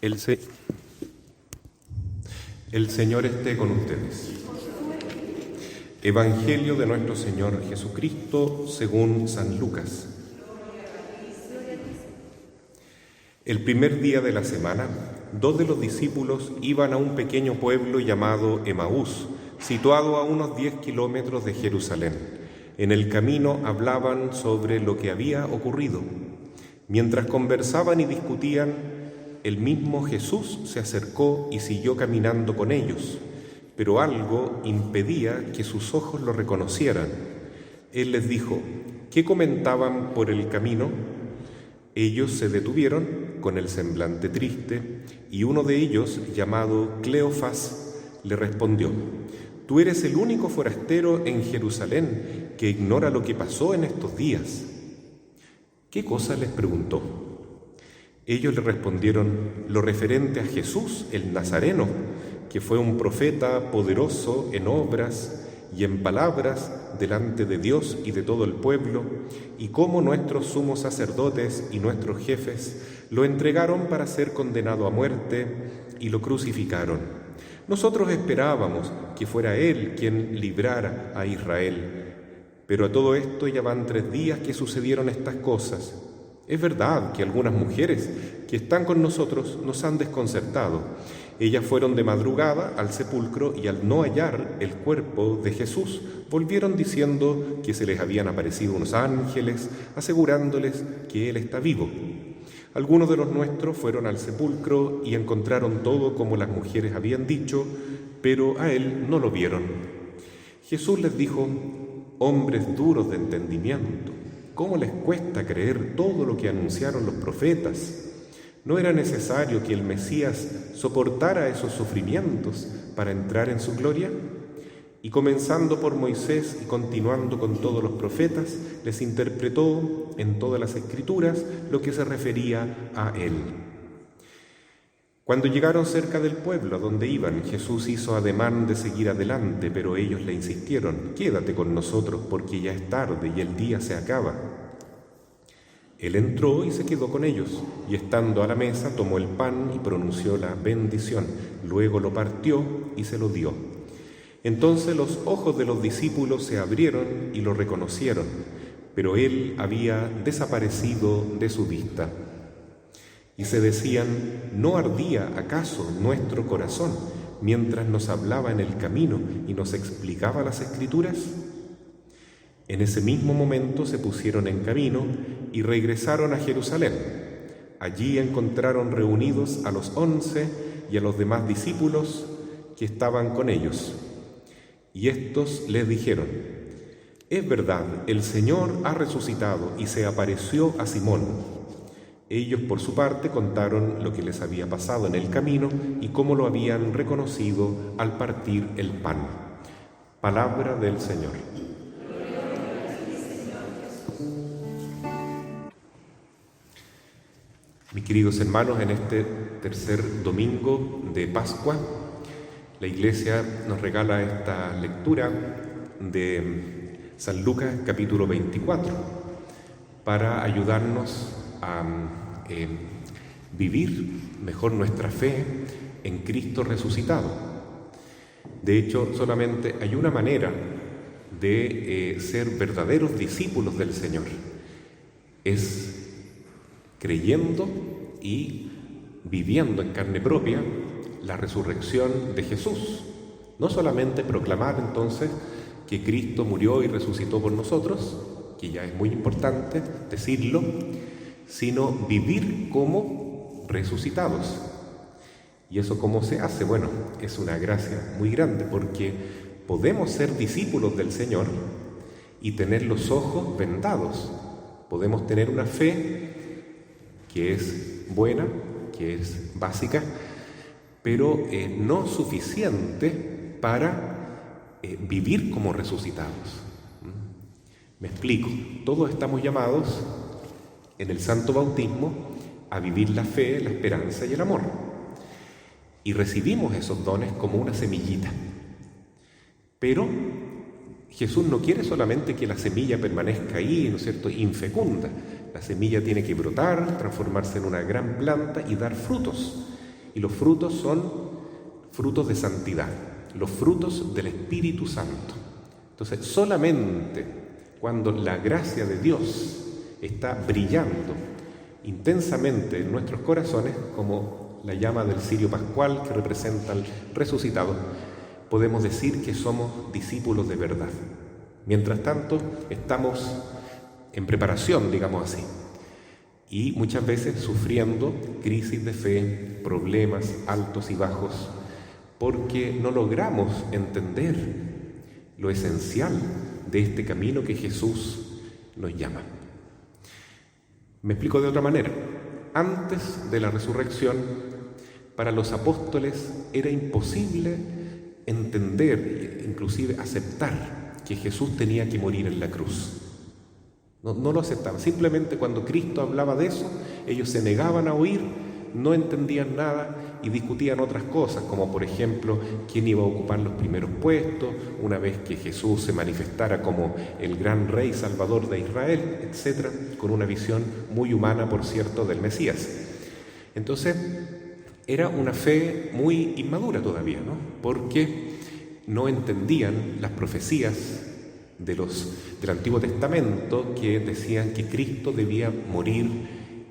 El Señor esté con ustedes. Evangelio de nuestro Señor Jesucristo según San Lucas. El primer día de la semana, 2 de los discípulos iban a un pequeño pueblo llamado Emaús, situado a unos 10 kilómetros de Jerusalén. En el camino hablaban sobre lo que había ocurrido. Mientras conversaban y discutían, el mismo Jesús se acercó y siguió caminando con ellos, pero algo impedía que sus ojos lo reconocieran. Él les dijo: ¿qué comentaban por el camino? Ellos se detuvieron con el semblante triste, y uno de ellos, llamado Cleofas, le respondió: «Tú eres el único forastero en Jerusalén que ignora lo que pasó en estos días». «¿Qué cosa?», les preguntó. Ellos le respondieron: «Lo referente a Jesús, el Nazareno, que fue un profeta poderoso en obras y en palabras delante de Dios y de todo el pueblo, y cómo nuestros sumos sacerdotes y nuestros jefes lo entregaron para ser condenado a muerte y lo crucificaron. Nosotros esperábamos que fuera Él quien librara a Israel. Pero a todo esto ya van 3 días que sucedieron estas cosas. Es verdad que algunas mujeres que están con nosotros nos han desconcertado. Ellas fueron de madrugada al sepulcro y al no hallar el cuerpo de Jesús, volvieron diciendo que se les habían aparecido unos ángeles, asegurándoles que Él está vivo. Algunos de los nuestros fueron al sepulcro y encontraron todo como las mujeres habían dicho, pero a Él no lo vieron». Jesús les dijo: «Hombres duros de entendimiento, ¿cómo les cuesta creer todo lo que anunciaron los profetas? ¿No era necesario que el Mesías soportara esos sufrimientos para entrar en su gloria?». Y comenzando por Moisés y continuando con todos los profetas, les interpretó en todas las Escrituras lo que se refería a Él. Cuando llegaron cerca del pueblo a donde iban, Jesús hizo ademán de seguir adelante, pero ellos le insistieron: «Quédate con nosotros, porque ya es tarde y el día se acaba». Él entró y se quedó con ellos, y estando a la mesa tomó el pan y pronunció la bendición. Luego lo partió y se lo dio. Entonces los ojos de los discípulos se abrieron y lo reconocieron, pero Él había desaparecido de su vista. Y se decían: ¿no ardía acaso nuestro corazón mientras nos hablaba en el camino y nos explicaba las Escrituras? En ese mismo momento se pusieron en camino y regresaron a Jerusalén. Allí encontraron reunidos a los 11 y a los demás discípulos que estaban con ellos. Y estos les dijeron: «Es verdad, el Señor ha resucitado y se apareció a Simón». Ellos, por su parte, contaron lo que les había pasado en el camino y cómo lo habían reconocido al partir el pan. Palabra del Señor. Mis queridos hermanos, en este tercer domingo de Pascua, la Iglesia nos regala esta lectura de San Lucas, capítulo 24, para ayudarnos a vivir mejor nuestra fe en Cristo resucitado. De hecho, solamente hay una manera de ser verdaderos discípulos del Señor: es creyendo y viviendo en carne propia la resurrección de Jesús. No solamente proclamar entonces que Cristo murió y resucitó por nosotros, que ya es muy importante decirlo, sino vivir como resucitados. ¿Y eso cómo se hace? Bueno, es una gracia muy grande, porque podemos ser discípulos del Señor y tener los ojos vendados. Podemos tener una fe que es buena, que es básica, pero no suficiente para vivir como resucitados. Me explico. Todos estamos llamados en el santo bautismo a vivir la fe, la esperanza y el amor. Y recibimos esos dones como una semillita. Pero Jesús no quiere solamente que la semilla permanezca ahí, ¿no es cierto?, infecunda. La semilla tiene que brotar, transformarse en una gran planta y dar frutos. Y los frutos son frutos de santidad, los frutos del Espíritu Santo. Entonces, solamente cuando la gracia de Dios está brillando intensamente en nuestros corazones, como la llama del cirio pascual que representa al resucitado, podemos decir que somos discípulos de verdad. Mientras tanto, estamos en preparación, digamos así, y muchas veces sufriendo crisis de fe, problemas altos y bajos, porque no logramos entender lo esencial de este camino que Jesús nos llama. Me explico de otra manera. Antes de la resurrección, para los apóstoles era imposible entender, inclusive aceptar, que Jesús tenía que morir en la cruz. No lo aceptaban. Simplemente cuando Cristo hablaba de eso, ellos se negaban a oír, no entendían nada y discutían otras cosas, como por ejemplo, quién iba a ocupar los primeros puestos, una vez que Jesús se manifestara como el gran rey salvador de Israel, etc., con una visión muy humana, por cierto, del Mesías. Entonces, era una fe muy inmadura todavía, ¿no? Porque no entendían las profecías del Antiguo Testamento que decían que Cristo debía morir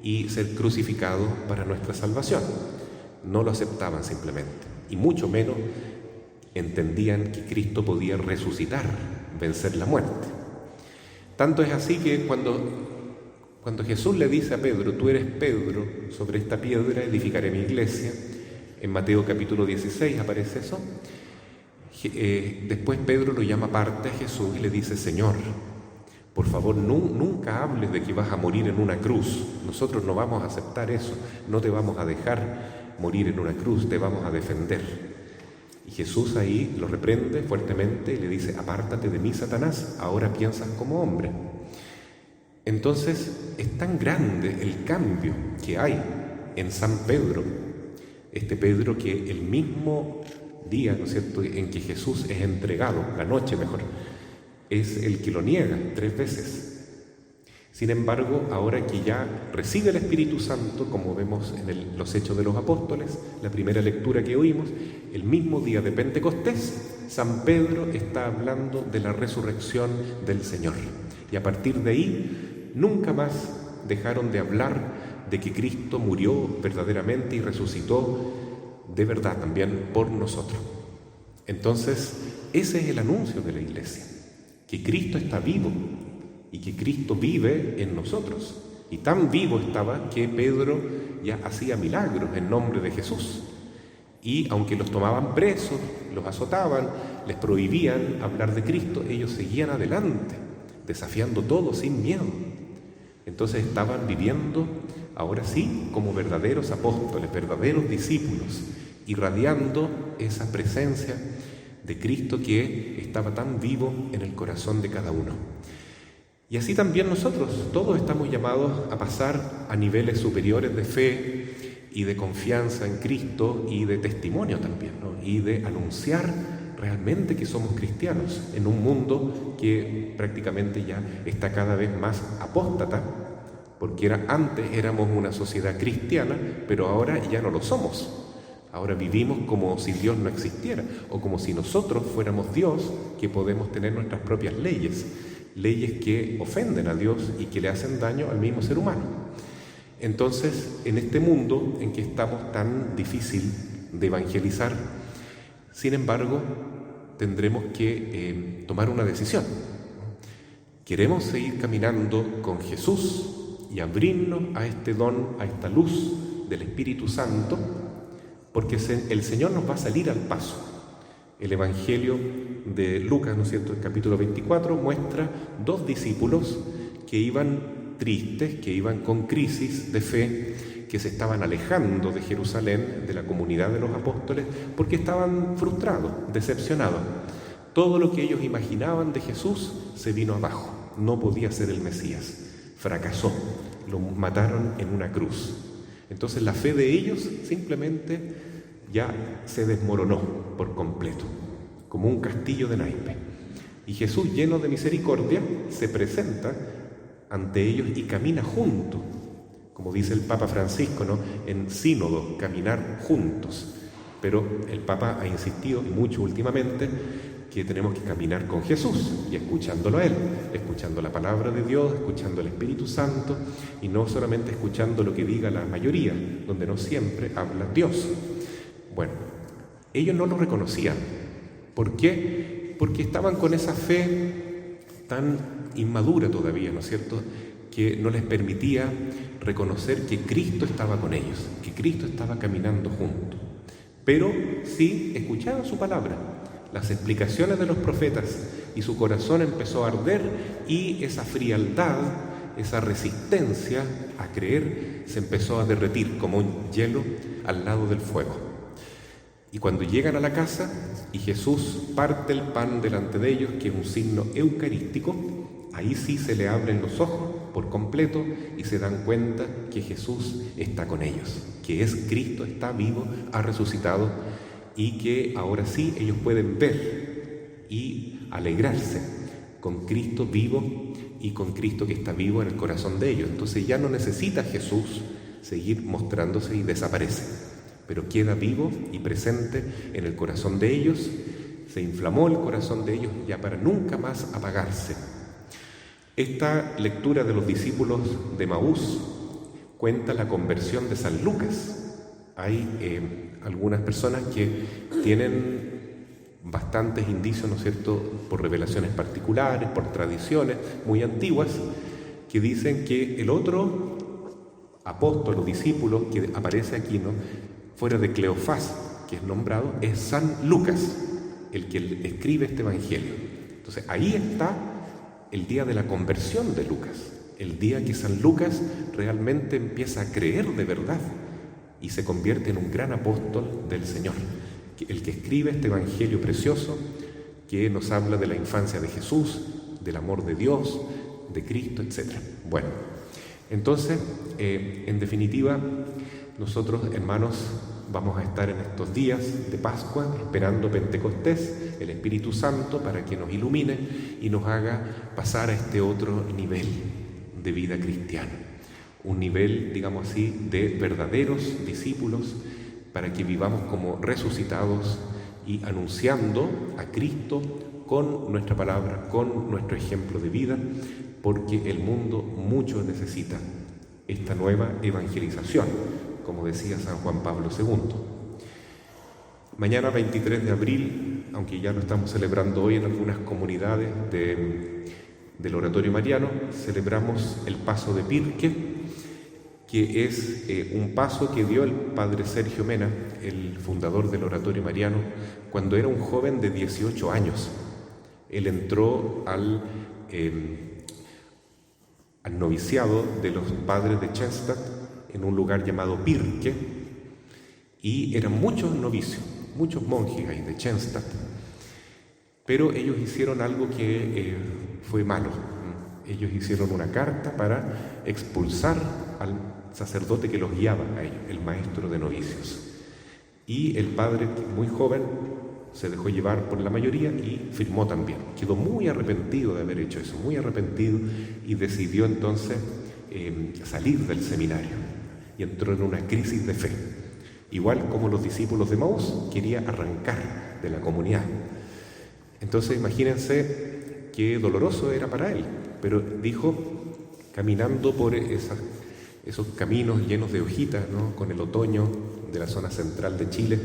y ser crucificado para nuestra salvación. No lo aceptaban simplemente, y mucho menos entendían que Cristo podía resucitar, vencer la muerte. Tanto es así que cuando Jesús le dice a Pedro, tú eres Pedro, sobre esta piedra edificaré mi iglesia, en Mateo capítulo 16 aparece eso. Después Pedro lo llama aparte a Jesús y le dice, Señor, por favor, nunca hables de que vas a morir en una cruz. Nosotros no vamos a aceptar eso, no te vamos a dejar morir en una cruz, te vamos a defender. Y Jesús ahí lo reprende fuertemente y le dice, apártate de mí, Satanás, ahora piensas como hombre. Entonces, es tan grande el cambio que hay en San Pedro, este Pedro que el mismo día, ¿no es cierto?, en que Jesús es entregado, la noche mejor, es el que lo niega 3 veces. Sin embargo, ahora que ya recibe el Espíritu Santo, como vemos en los Hechos de los Apóstoles, la primera lectura que oímos, el mismo día de Pentecostés, San Pedro está hablando de la resurrección del Señor. Y a partir de ahí, nunca más dejaron de hablar de que Cristo murió verdaderamente y resucitó de verdad también por nosotros. Entonces, ese es el anuncio de la Iglesia, que Cristo está vivo y que Cristo vive en nosotros. Y tan vivo estaba que Pedro ya hacía milagros en nombre de Jesús. Y aunque los tomaban presos, los azotaban, les prohibían hablar de Cristo, ellos seguían adelante, desafiando todo sin miedo. Entonces estaban viviendo, ahora sí, como verdaderos apóstoles, verdaderos discípulos, irradiando esa presencia de Cristo que estaba tan vivo en el corazón de cada uno. Y así también nosotros, todos estamos llamados a pasar a niveles superiores de fe y de confianza en Cristo y de testimonio también, ¿no? Y de anunciar realmente que somos cristianos en un mundo que prácticamente ya está cada vez más apóstata, porque antes éramos una sociedad cristiana, pero ahora ya no lo somos. Ahora vivimos como si Dios no existiera, o como si nosotros fuéramos Dios, que podemos tener nuestras propias leyes que ofenden a Dios y que le hacen daño al mismo ser humano. Entonces, en este mundo en que estamos tan difícil de evangelizar, sin embargo, tendremos que tomar una decisión. ¿Queremos seguir caminando con Jesús y abrirnos a este don, a esta luz del Espíritu Santo? Porque el Señor nos va a salir al paso. El Evangelio de Lucas, ¿no es cierto?, el capítulo 24, muestra 2 discípulos que iban tristes, que iban con crisis de fe, que se estaban alejando de Jerusalén, de la comunidad de los apóstoles, porque estaban frustrados, decepcionados. Todo lo que ellos imaginaban de Jesús se vino abajo, no podía ser el Mesías, fracasó, lo mataron en una cruz. Entonces la fe de ellos simplemente ya se desmoronó por completo, como un castillo de naipes. Y Jesús, lleno de misericordia, se presenta ante ellos y camina junto, como dice el Papa Francisco, ¿no? En sínodo, caminar juntos. Pero el Papa ha insistido mucho últimamente que tenemos que caminar con Jesús y escuchándolo a Él, escuchando la palabra de Dios, escuchando el Espíritu Santo y no solamente escuchando lo que diga la mayoría, donde no siempre habla Dios. Bueno, ellos no lo reconocían. ¿Por qué? Porque estaban con esa fe tan inmadura todavía, ¿no es cierto?, que no les permitía reconocer que Cristo estaba con ellos, que Cristo estaba caminando junto. Pero sí escuchaban su palabra, las explicaciones de los profetas, y su corazón empezó a arder y esa frialdad, esa resistencia a creer se empezó a derretir como un hielo al lado del fuego. Y cuando llegan a la casa y Jesús parte el pan delante de ellos, que es un signo eucarístico, ahí sí se le abren los ojos por completo y se dan cuenta que Jesús está con ellos, que es Cristo, está vivo, ha resucitado y que ahora sí ellos pueden ver y alegrarse con Cristo vivo y con Cristo que está vivo en el corazón de ellos. Entonces ya no necesita Jesús seguir mostrándose y desaparece, pero queda vivo y presente en el corazón de ellos. Se inflamó el corazón de ellos ya para nunca más apagarse. Esta lectura de los discípulos de Emaús cuenta la conversión de San Lucas. Hay algunas personas que tienen bastantes indicios, ¿no es cierto?, por revelaciones particulares, por tradiciones muy antiguas, que dicen que el otro apóstol o discípulo que aparece aquí, ¿no?, fuera de Cleofás, que es nombrado, es San Lucas, el que escribe este evangelio. Entonces ahí está el día de la conversión de Lucas, el día que San Lucas realmente empieza a creer de verdad y se convierte en un gran apóstol del Señor, el que escribe este evangelio precioso que nos habla de la infancia de Jesús, del amor de Dios, de Cristo, etc. Bueno, entonces, en definitiva, nosotros, hermanos, vamos a estar en estos días de Pascua esperando Pentecostés, el Espíritu Santo, para que nos ilumine y nos haga pasar a este otro nivel de vida cristiana. Un nivel, digamos así, de verdaderos discípulos, para que vivamos como resucitados y anunciando a Cristo con nuestra palabra, con nuestro ejemplo de vida, porque el mundo mucho necesita esta nueva evangelización, como decía San Juan Pablo II. Mañana 23 de abril, aunque ya lo estamos celebrando hoy en algunas comunidades del Oratorio Mariano, celebramos el paso de Pirque, que es un paso que dio el padre Sergio Mena, el fundador del Oratorio Mariano, cuando era un joven de 18 años. Él entró al noviciado de los padres de Chenstadt en un lugar llamado Pirque, y eran muchos novicios, muchos monjes ahí de Chenstadt, pero ellos hicieron algo que fue malo. Ellos hicieron una carta para expulsar al sacerdote que los guiaba a ellos, el maestro de novicios. Y el padre, muy joven, se dejó llevar por la mayoría y firmó también. Quedó muy arrepentido de haber hecho eso, muy arrepentido, y decidió entonces salir del seminario y entró en una crisis de fe. Igual como los discípulos de Emaús, quería arrancar de la comunidad. Entonces imagínense qué doloroso era para él, pero dijo, caminando por esos caminos llenos de hojitas, ¿no?, con el otoño de la zona central de Chile,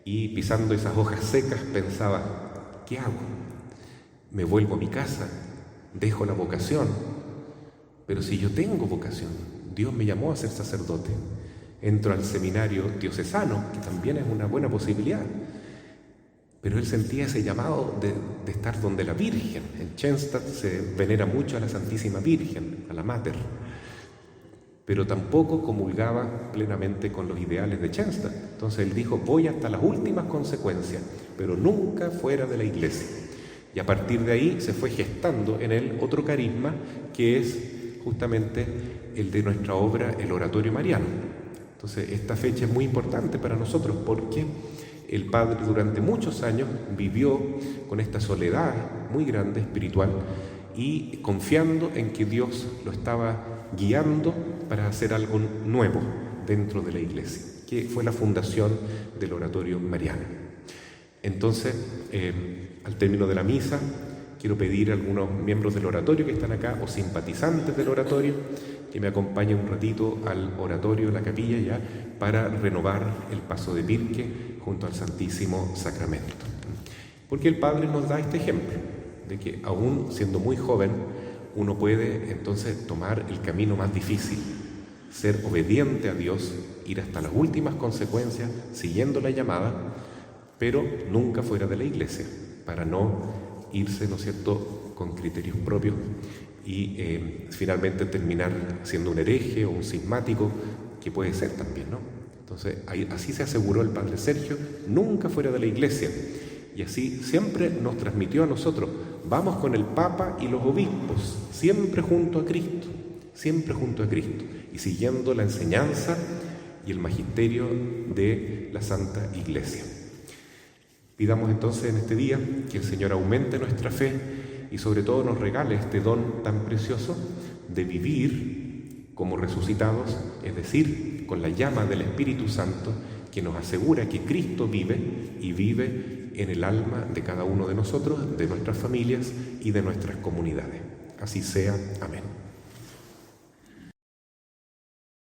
y pisando esas hojas secas, pensaba, ¿qué hago? ¿Me vuelvo a mi casa? ¿Dejo la vocación? Pero si yo tengo vocación, Dios me llamó a ser sacerdote. Entro al seminario diocesano, que también es una buena posibilidad. Pero él sentía ese llamado de estar donde la Virgen. En Chenstadt se venera mucho a la Santísima Virgen, a la Mater, pero tampoco comulgaba plenamente con los ideales de Chenstadt. Entonces él dijo, voy hasta las últimas consecuencias, pero nunca fuera de la Iglesia. Y a partir de ahí se fue gestando en él otro carisma, que es justamente el de nuestra obra, el Oratorio Mariano. Entonces esta fecha es muy importante para nosotros, porque el padre durante muchos años vivió con esta soledad muy grande espiritual y confiando en que Dios lo estaba guiando para hacer algo nuevo dentro de la Iglesia, que fue la fundación del Oratorio Mariano. Entonces, al término de la misa, quiero pedir a algunos miembros del oratorio que están acá, o simpatizantes del oratorio, que me acompañen un ratito al oratorio, la capilla ya, para renovar el paso de Pirque junto al Santísimo Sacramento. Porque el Padre nos da este ejemplo, de que aún siendo muy joven, uno puede entonces tomar el camino más difícil, ser obediente a Dios, ir hasta las últimas consecuencias, siguiendo la llamada, pero nunca fuera de la Iglesia, para no irse, ¿no es cierto?, con criterios propios y finalmente terminar siendo un hereje o un cismático, que puede ser también, ¿no? Entonces, así se aseguró el Padre Sergio, nunca fuera de la Iglesia, y así siempre nos transmitió a nosotros: vamos con el Papa y los obispos, siempre junto a Cristo, y siguiendo la enseñanza y el magisterio de la Santa Iglesia. Pidamos entonces en este día que el Señor aumente nuestra fe y sobre todo nos regale este don tan precioso de vivir como resucitados, es decir, con la llama del Espíritu Santo que nos asegura que Cristo vive y vive en el alma de cada uno de nosotros, de nuestras familias y de nuestras comunidades. Así sea. Amén.